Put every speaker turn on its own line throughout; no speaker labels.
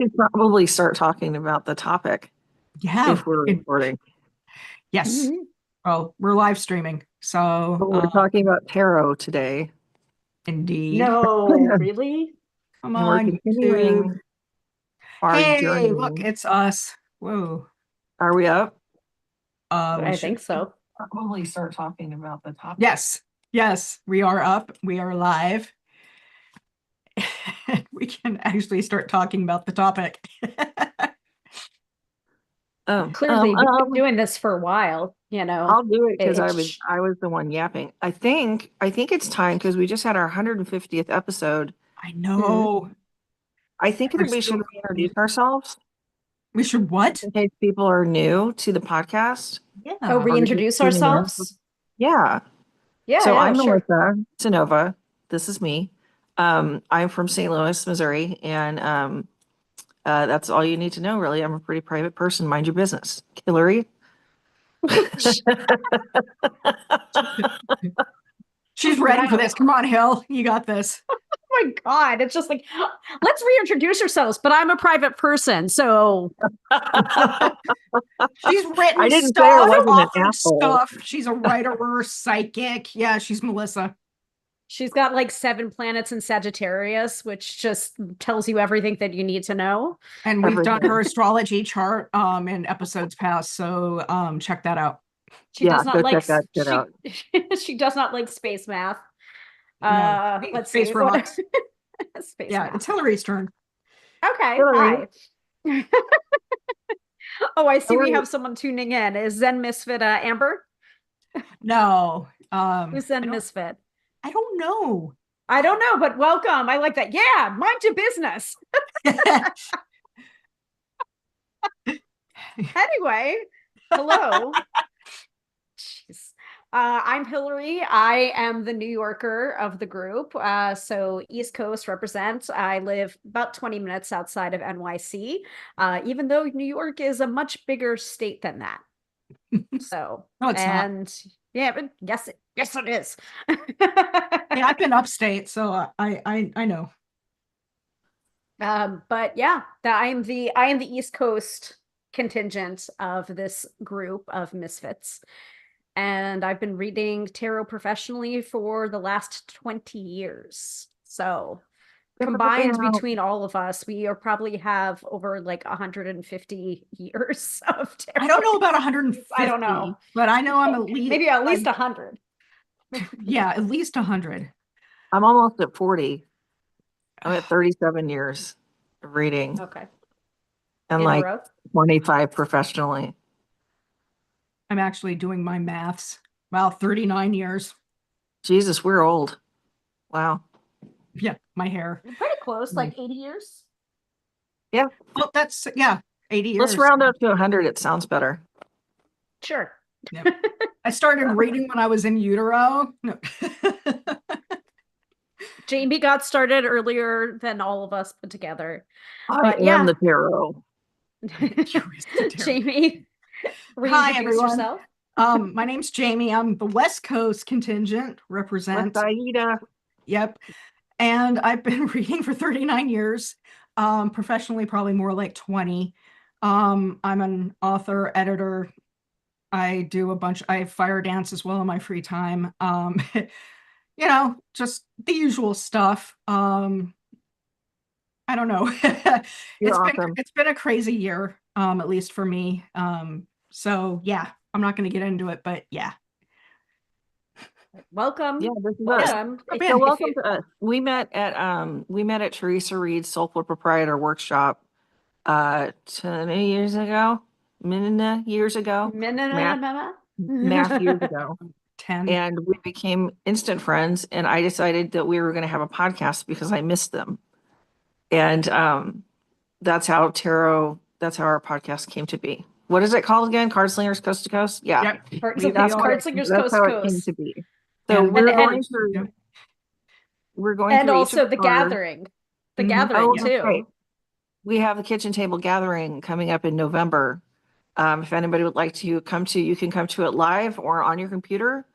should probably start talking about the topic
Yeah.
if we're recording.
Yes.
Mhm.
Oh, we're live streaming. So,
But we're talking about tarot today,
indeed.
No, really?
Come
and we're
on, YouTube.
continuing our
Hey, look,
journey.
it's us. Whoa.
Are we up?
We
I
should
think so.
Probably start talking about the topic.
Yes. Yes, we are up. We are live. We can actually start talking about the topic.
Clearly, we've been doing this for a while,
I'll do it because
It's
I was the one yapping. I think it's time because we just had our 150th episode.
I know.
I think
We're
that we
still
should
going.
introduce ourselves
We should what?
in case people are new to the podcast.
Yeah.
reintroduce
tuning in.
ourselves.
Yeah.
Yeah,
So
yeah,
I'm
sure.
Melissa Cynova. This is me. I'm from St. Louis, Missouri, and that's all you need to know, really. I'm a pretty private person. Mind your business. Hilary.
She's ready for this. Come on, Hill. You got this.
Oh my God, it's just like, let's reintroduce ourselves, but I'm a private person, so
She's written
I didn't
stuff,
say I wasn't an
authored
asshole.
stuff. She's a writer, psychic. Yeah, she's Melissa.
she's got like 7 planets in Sagittarius, which just tells you everything that you need to know.
And we've done
Everything.
her astrology chart in episodes past, so check that out.
She
Yeah,
does not
go
like
check that shit out.
she does not like space math.
No,
Let's
space
see.
rocks.
Space
Yeah,
math.
it's Hillary's turn.
Okay,
Hilary.
hi. Oh, I see we
Hilary.
have someone tuning in. Is Zen Misfit Amber?
No.
Who's Zen Misfit?
I don't know.
I don't know, but welcome. I like that. Yeah, mind your business. Anyway, hello. Jeez. I'm Hilary. I am the New Yorker of the group. So East Coast represents. I live about 20 minutes outside of NYC, even though New York is a much bigger state than that. So,
No, it's not.
Yeah, but yes, it is.
Hey, I've been upstate, so I know.
But yeah, I am the East Coast contingent of this group of misfits. And I've been reading tarot professionally for the last 20 years. So combined between all of us, we are probably have over like 150 years of tarot.
I don't know about 150.
I don't know.
But I know I'm
maybe at least 100.
Yeah, at least 100.
I'm almost at 40. I'm at 37 years of reading.
Okay.
And like 25 professionally.
I'm actually doing my maths. Wow, 39 years.
Jesus, we're old. Wow.
Yeah, my hair.
You're pretty close, like 80 years.
Yeah.
Well, that's, 80 years.
Let's round up to 100. It sounds better.
Sure.
Yep. I started reading when I was in utero. No.
Jaymi got started earlier than all of us put together.
I am the tarot.
Jaymi,
hi everyone.
Yourself.
My name's Jaymi. I'm the West Coast contingent, represent. Yep. And I've been reading for 39 years. Professionally, probably more like 20. I'm an author, editor. I do I fire dance as well in my free time. Just the usual stuff. I don't know. It's been a crazy year, at least for me. So yeah, I'm not going to get into it, but yeah.
Welcome.
Yeah, this is welcome. So welcome to us. We met at Teresa Reed's Soulful Proprietor Workshop 10 years ago. Math years ago. 10. And we became instant friends, and I decided that we were going to have a podcast because I missed them. And that's how our podcast came to be. What is it called again? Card Slingers Coast to Coast? Yeah.
Yep. Card Slingers Coast to Coast.
It came to be. So we're going
and also the gathering. The gathering too.
Right. We have the kitchen table gathering coming up in November. If anybody would like to you can come to it live or on your computer.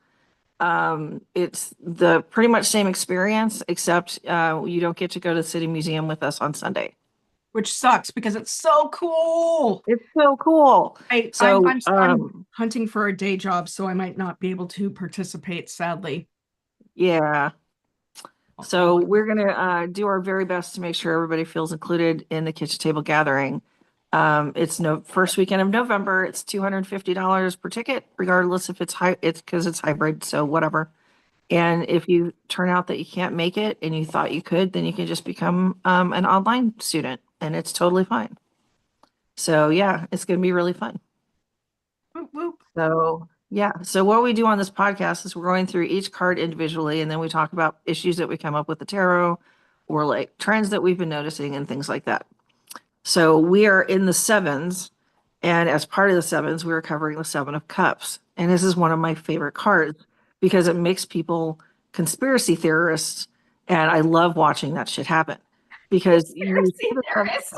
It's the pretty much same experience, except you don't get to go to the City Museum with us on Sunday.
which sucks because it's so cool.
It's so cool.
I'm hunting for a day job, so I might not be able to participate, sadly.
Yeah. So we're going to do our very best to make sure everybody feels included in the kitchen table gathering. It's first weekend of November. It's $250 per ticket, regardless if it's because it's hybrid, so whatever. And if you turn out that you can't make it and you thought you could, then you can just become an online student, and it's totally fine. So yeah, it's going to be really fun.
Whoop, whoop.
So yeah, so what we do on this podcast is we're going through each card individually, and then we talk about issues that we come up with the tarot, or like trends that we've been noticing and things like that. So we are in the sevens, and as part of the sevens, we're covering the Seven of Cups. And this is one of my favorite cards because it makes people conspiracy theorists, and I love watching that shit happen because you see the Seven of Cups,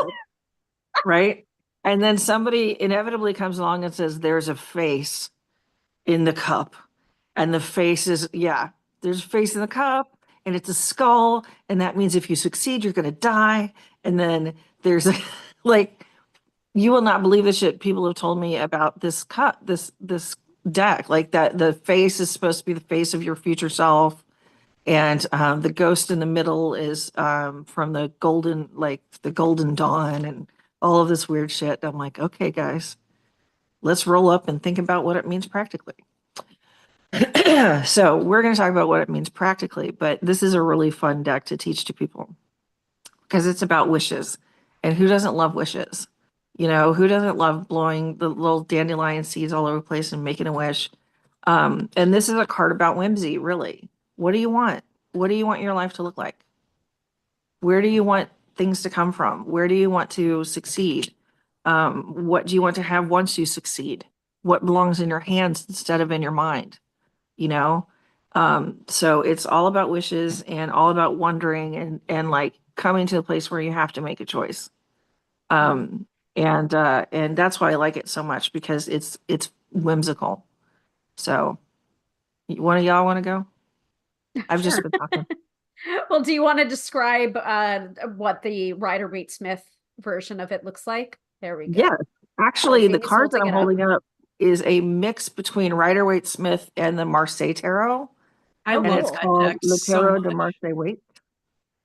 right? And then somebody inevitably comes along and says, there's a face in the cup. And the face is, there's a face in the cup, and it's a skull. And that means if you succeed, you're going to die. And then there's like, you will not believe the shit people have told me about this cup, this deck, like that the face is supposed to be the face of your future self. And the ghost in the middle is from the golden dawn and all of this weird shit. I'm like, okay, guys, let's roll up and think about what it means practically. So we're going to talk about what it means practically, but this is a really fun deck to teach to people because it's about wishes. And who doesn't love wishes? You know, who doesn't love blowing the little dandelion seeds all over the place and making a wish? And this is a card about whimsy, really. What do you want? What do you want your life to look like? Where do you want things to come from? Where do you want to succeed? What do you want to have once you succeed? What belongs in your hands instead of in your mind? You know? So it's all about wishes and all about wondering and like coming to a place where you have to make a choice. And that's why I like it so much because it's whimsical. So one of y'all want to go? I've just been talking.
Well, do you want to describe what the Rider-Waite-Smith version of it looks like? There we go.
Yeah, actually, the card that I'm holding up is a mix between Rider-Waite-Smith and the Marseille Tarot.
I love
it's called Le Tarot de Marseille-Waite.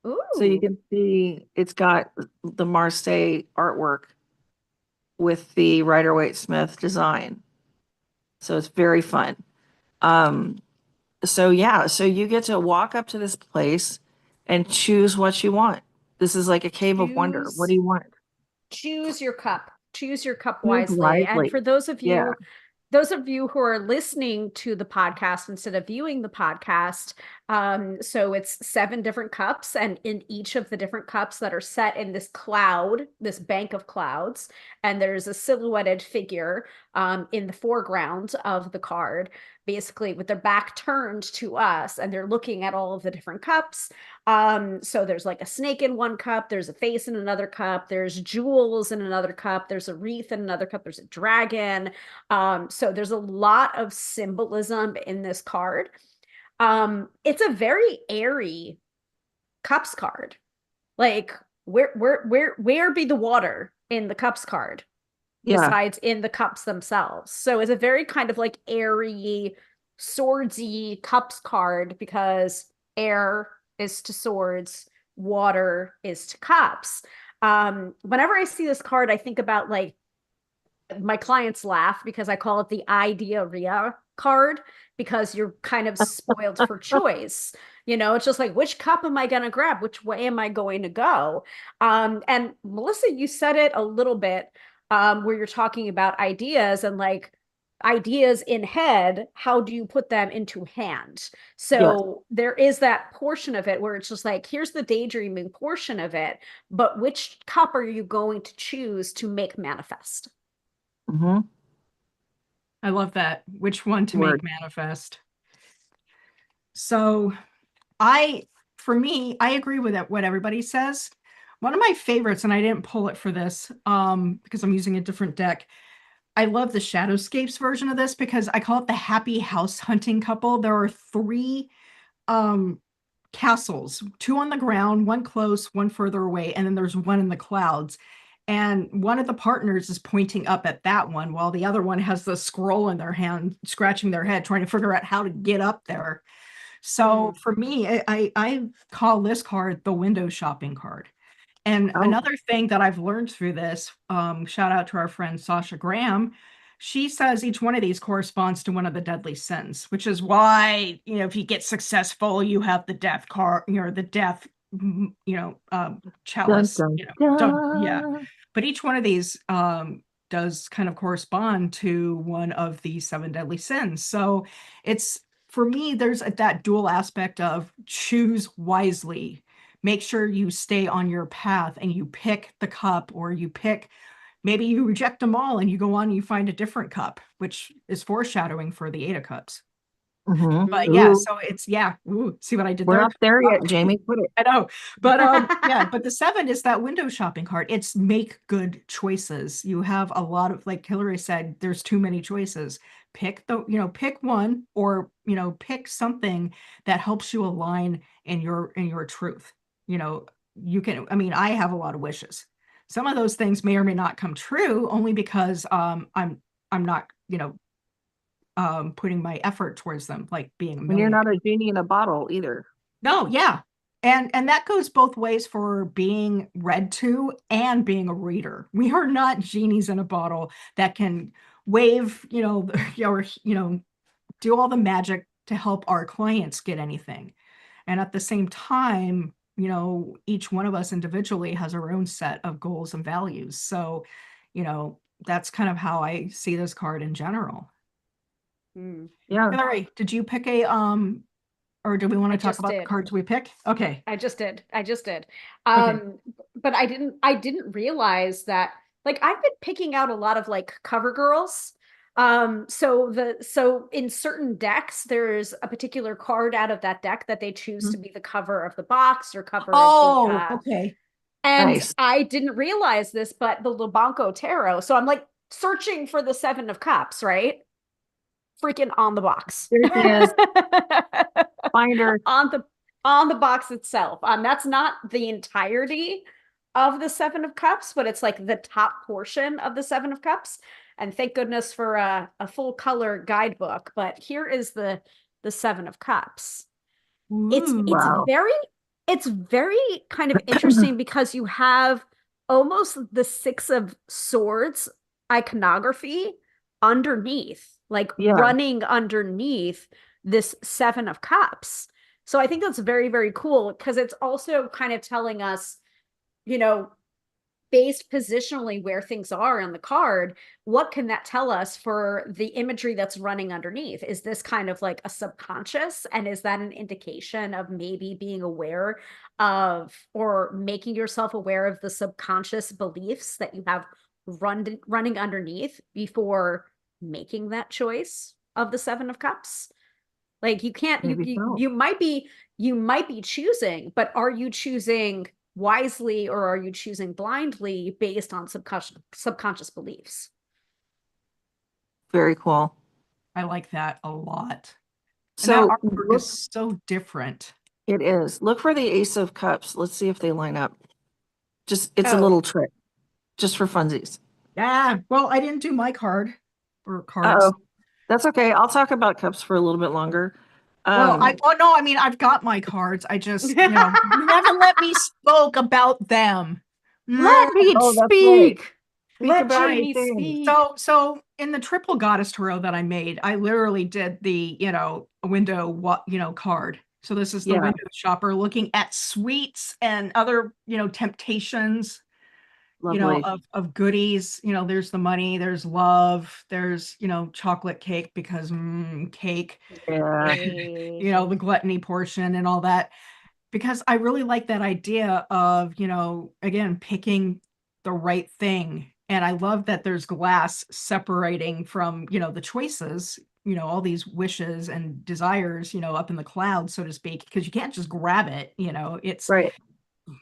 Ooh.
So you can see it's got the Marseille artwork with the Rider-Waite-Smith design. So it's very fun. So yeah, so you get to walk up to this place and choose what you want. This is like a cave of wonder. What do you want?
Choose your cup. Choose your cup wisely. And for those of you who are listening to the podcast instead of viewing the podcast, so it's 7 different cups, and in each of the different cups that are set in this cloud, this bank of clouds, and there's a silhouetted figure in the foreground of the card, basically with their back turned to us, and they're looking at all of the different cups. So there's like a snake in one cup, there's a face in another cup, there's jewels in another cup, there's a wreath in another cup, there's a dragon. So there's a lot of symbolism in this card. It's a very airy cups card. Like where be the water in the cups card? Besides in the cups themselves. So it's a very kind of like airy, swordsy cups card because air is to swords, water is to cups. Whenever I see this card, I think about like my clients laugh because I call it the idea-rrhea card because you're kind of spoiled for choice. You know, it's just like, which cup am I going to grab? Which way am I going to go? And Melissa, you said it a little bit where you're talking about ideas and like ideas in head, how do you put them into hand? So there is that portion of it where it's just like, here's the daydreaming portion of it, but which cup are you going to choose to make manifest?
Mm-hmm.
I love that. Which one to make manifest? So for me, I agree with what everybody says. One of my favorites, and I didn't pull it for this because I'm using a different deck. I love the Shadowscapes version of this because I call it the happy house hunting couple. There are 3 castles, 2 on the ground, 1 close, 1 further away, and then there's 1 in the clouds. And one of the partners is pointing up at that one while the other one has the scroll in their hand, scratching their head, trying to figure out how to get up there. So for me, I call this card the window shopping card. And another thing that I've learned through this, shout out to our friend Sasha Graham, she says each one of these corresponds to one of the deadly sins, which is why, if you get successful, you have the death card, the death, chalice,
Dun, dun, dun.
yeah. But each one of these does kind of correspond to one of the 7 deadly sins. So it's, for me, there's that dual aspect of choose wisely. Make sure you stay on your path and you pick the cup, or maybe you reject them all and you go on and you find a different cup, which is foreshadowing for the 8 of Cups. But yeah, so it's, see what I did there?
We're not there yet, Jaymi. Put it.
I know, but but the 7 is that window shopping card. It's make good choices. You have a lot of, like Hilary said, there's too many choices. Pick pick one, or pick something that helps you align in your truth. You can, I have a lot of wishes. Some of those things may or may not come true, only because I'm not putting my effort towards them, like being a
And you're not a genie in a bottle either.
No, yeah. And that goes both ways for being read to and being a reader. We are not genies in a bottle that can wave, or do all the magic to help our clients get anything. And at the same time, each one of us individually has our own set of goals and values. So, that's kind of how I see this card in general.
Yeah.
Hilary, did you pick a or do we want to talk about the cards we pick? Okay.
I just did. But I didn't realize that, like, I've been picking out a lot of like cover girls. So in certain decks, there's a particular card out of that deck that they choose to be the cover of the box or cover of the
okay.
And
nice.
I didn't realize this, but the Lubanco Tarot. So I'm like searching for the 7 of Cups, right? Freaking on the box.
Finder
on the box itself. That's not the entirety of the 7 of Cups, but it's like the top portion of the 7 of Cups. And thank goodness for a full color guidebook. But here is the 7 of Cups. It's very kind of interesting because you have almost the 6 of Swords iconography underneath, running underneath this 7 of Cups. So I think that's very, very cool, because it's also kind of telling us, based positionally where things are on the card, what can that tell us for the imagery that's running underneath? Is this kind of like a subconscious? And is that an indication of maybe being aware of, or making yourself aware of the subconscious beliefs that you have running underneath before making that choice of the 7 of Cups? Like, you can't, you might be choosing, but are you choosing wisely, or are you choosing blindly based on subconscious beliefs?
Very cool.
I like that a lot.
So
that artwork is so different.
It is. Look for the Ace of Cups. Let's see if they line up. It's a little trick, just for funsies.
Yeah. Well, I didn't do my card or cards.
Uh-oh. That's okay. I'll talk about cups for a little bit longer.
I've got my cards. I just, you never let me spoke about them.
Let me speak.
Let Jaymi speak. So in the triple goddess tarot that I made, I literally did the, window, card. So this is the window shopper looking at sweets and other, temptations.
Lovely.
Of goodies. There's the money, there's love, there's, chocolate cake, because cake, the gluttony portion and all that, because I really like that idea of, again, picking the right thing. And I love that there's glass separating from, the choices, all these wishes and desires, up in the clouds, so to speak, because you can't just grab it, it's
right.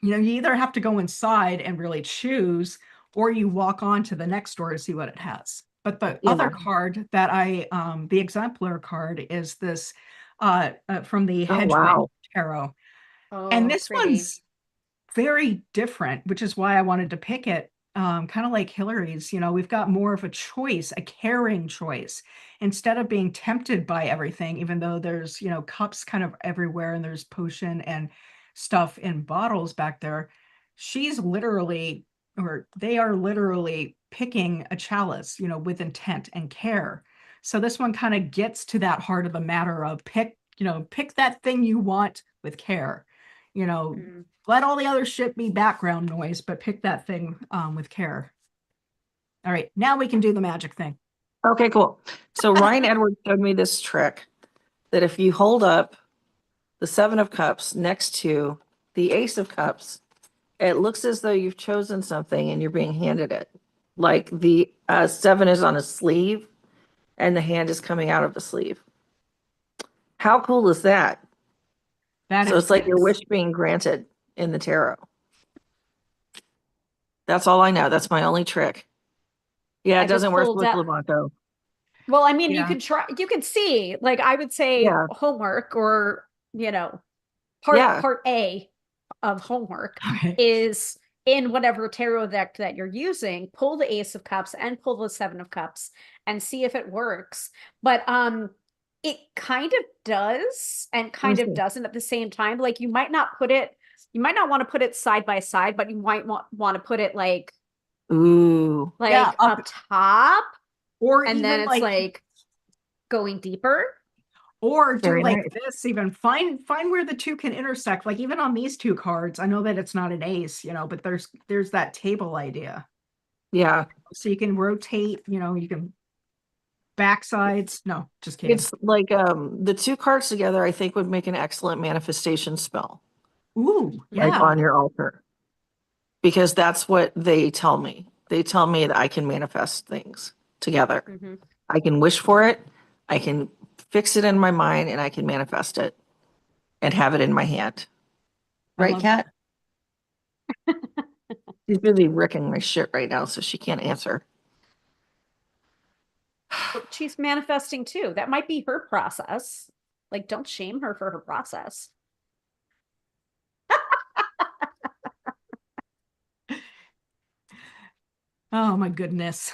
You either have to go inside and really choose, or you walk on to the next door to see what it has. But the other card that the exemplar card, is this from the Hedgehog Tarot. And
Oh,
this
pretty.
one's very different, which is why I wanted to pick it. Kind of like Hilary's, we've got more of a choice, a caring choice, instead of being tempted by everything, even though there's, cups kind of everywhere and there's potion and stuff in bottles back there. She's literally, or they are literally picking a chalice, with intent and care. So this one kind of gets to that heart of the matter of pick that thing you want with care. Let all the other shit be background noise, but pick that thing with care. All right, now we can do the magic thing.
Okay, cool. So Ryan Edwards showed me this trick that if you hold up the 7 of Cups next to the Ace of Cups, it looks as though you've chosen something and you're being handed it. Like the 7 is on a sleeve and the hand is coming out of the sleeve. How cool is that? So it's like your wish being granted in the tarot. That's all I know. That's my only trick. Yeah, it doesn't work with Levanto.
Well, I mean, you could try, you could see, like I would say homework, or, part A of homework is in whatever tarot deck that you're using, pull the Ace of Cups and pull the 7 of Cups and see if it works. But it kind of does and kind of doesn't at the same time. Like you might not want to put it side by side, but you might want to put it like up top,
or
and then it's like going deeper.
Or do this, even find where the two can intersect. Like even on these 2 cards, I know that it's not an ace, but there's that table idea.
Yeah.
So you can rotate, you can backsides. No, just kidding.
It's like the 2 cards together, I think, would make an excellent manifestation spell.
Ooh, yeah.
Like on your altar. Because that's what they tell me. They tell me that I can manifest things together.
Mm-hmm.
I can wish for it. I can fix it in my mind and I can manifest it and have it in my hand. Right, Kat? She's busy wrecking my shit right now, so she can't answer.
She's manifesting too. That might be her process. Like, don't shame her for her process.
Oh my goodness.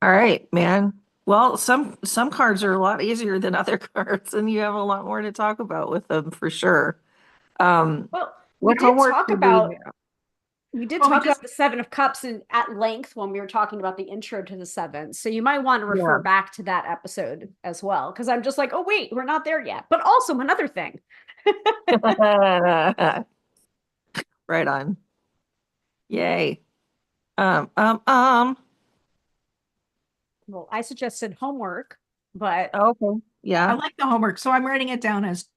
All right, man. Well, some cards are a lot easier than other cards, and you have a lot more to talk about with them for sure.
Well, we did talk about the 7 of Cups at length when we were talking about the intro to the 7. So you might want to refer back to that episode as well, because I'm just like, oh wait, we're not there yet. But also another thing.
Right on. Yay. Well,
I suggested homework, but
okay. Yeah.
I like the homework. So I'm writing it down as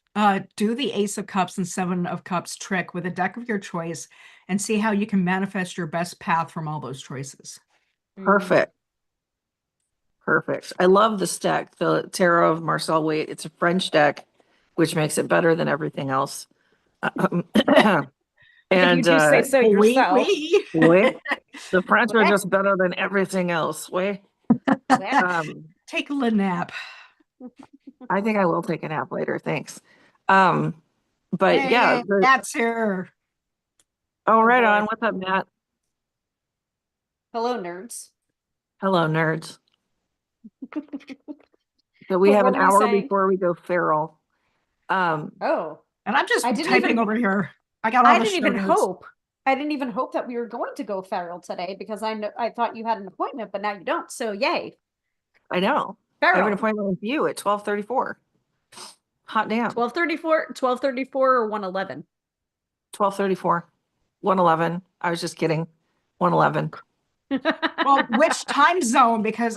do the Ace of Cups and 7 of Cups trick with a deck of your choice and see how you can manifest your best path from all those choices.
Perfect. Perfect. I love this deck, the Tarot of Marcel Waite. It's a French deck, which makes it better than everything else.
And you do say so yourself.
The French are just better than everything else.
Take a little nap.
I think I will take a nap later. Thanks. But yeah,
Matt's here.
Oh, right on. What's up, Matt?
Hello, nerds.
Hello, nerds. So we have an hour before we go feral.
And I'm just typing over here. I didn't
even hope that we were going to go feral today, because I thought you had an appointment, but now you don't. So yay.
I know. Feral. I have an appointment with you at 12:34. Hot damn.
12:34 or 1:11?
12:34. 1:11. I was just kidding. 1:11.
Well, which time zone? Because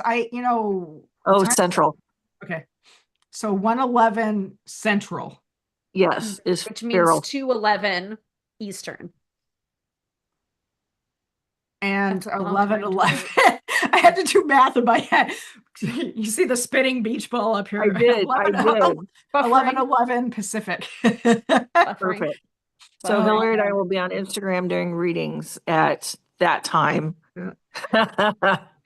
Central.
Okay. So 1:11 Central.
Yes,
which means 2:11 Eastern.
And 11:11. I had to do math in my head. You see the spinning beach ball up here.
I did.
11:11 Pacific.
Perfect. So Hilary and I will be on Instagram doing readings at that time.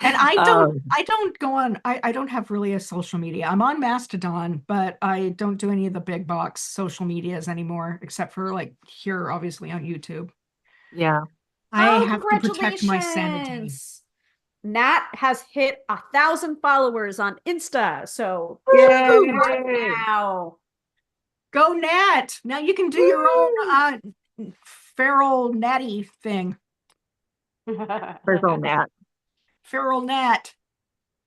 And I don't go on, I don't have really a social media. I'm on Mastodon, but I don't do any of the big box social medias anymore, except for like here, obviously on YouTube.
Yeah.
I have to protect my sanity.
Nat has hit 1,000 followers on Insta. So
now. Go Nat. Now you can do your own feral natty thing.
Feral Nat.
Feral Nat.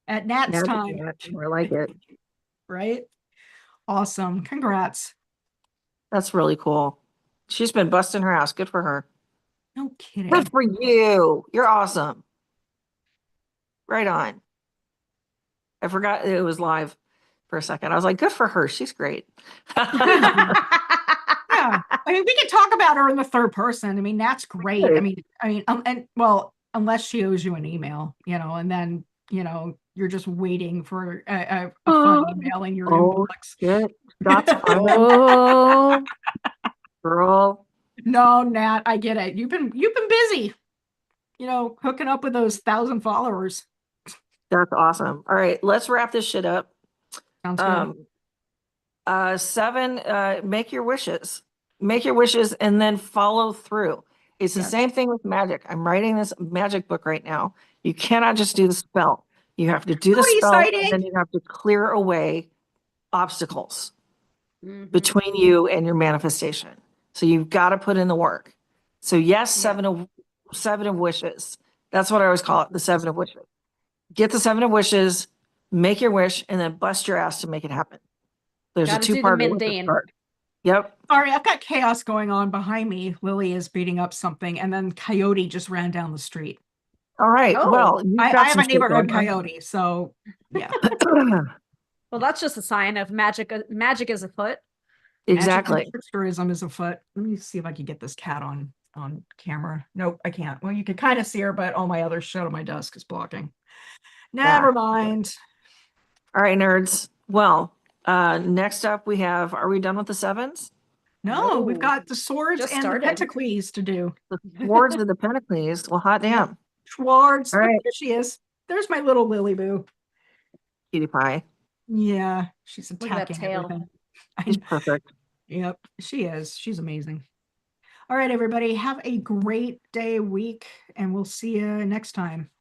At Nat's time.
Nat, I like it.
Right? Awesome. Congrats.
That's really cool. She's been busting her ass. Good for her.
No kidding.
Good for you. You're awesome. Right on. I forgot it was live for a second. I was like, good for her. She's great.
Yeah. I mean, we can talk about her in the third person. I mean, that's great. I mean, and well, unless she owes you an email, and then, you're just waiting for a fun email in your inbox.
Shit. That's fun. Girl.
No, Nat, I get it. You've been busy, hooking up with those 1,000 followers.
That's awesome. All right, let's wrap this shit up.
Sounds good.
7, make your wishes. Make your wishes and then follow through. It's the same thing with magic. I'm writing this magic book right now. You cannot just do the spell. You have to do the spell and then you have to clear away obstacles between you and your manifestation. So you've got to put in the work. So yes, 7 of wishes. That's what I always call it, the 7 of wishes. Get the 7 of wishes, make your wish, and then bust your ass to make it happen. There's a 2-part card. Yep.
Sorry, I've got chaos going on behind me. Lily is beating up something, and then Coyote just ran down the street.
All right. Well,
I have a neighborhood coyote, so yeah.
Well, that's just a sign of magic. Magic is afoot.
Exactly.
Tricksterism is afoot. Let me see if I can get this cat on camera. Nope, I can't. Well, you can kind of see her, but all my other shit on my desk is blocking. Never mind.
All right, nerds. Well, next up we have, are we done with the 7s?
No, we've got the swords and the pentacles to do.
The swords and the pentacles. Well, hot damn.
Swords. All right. There she is. There's my little Lily Boo.
Cutie pie.
Yeah, she's attacking everything.
She's perfect.
Yep, she is. She's amazing. All right, everybody. Have a great day, week, and we'll see you next time.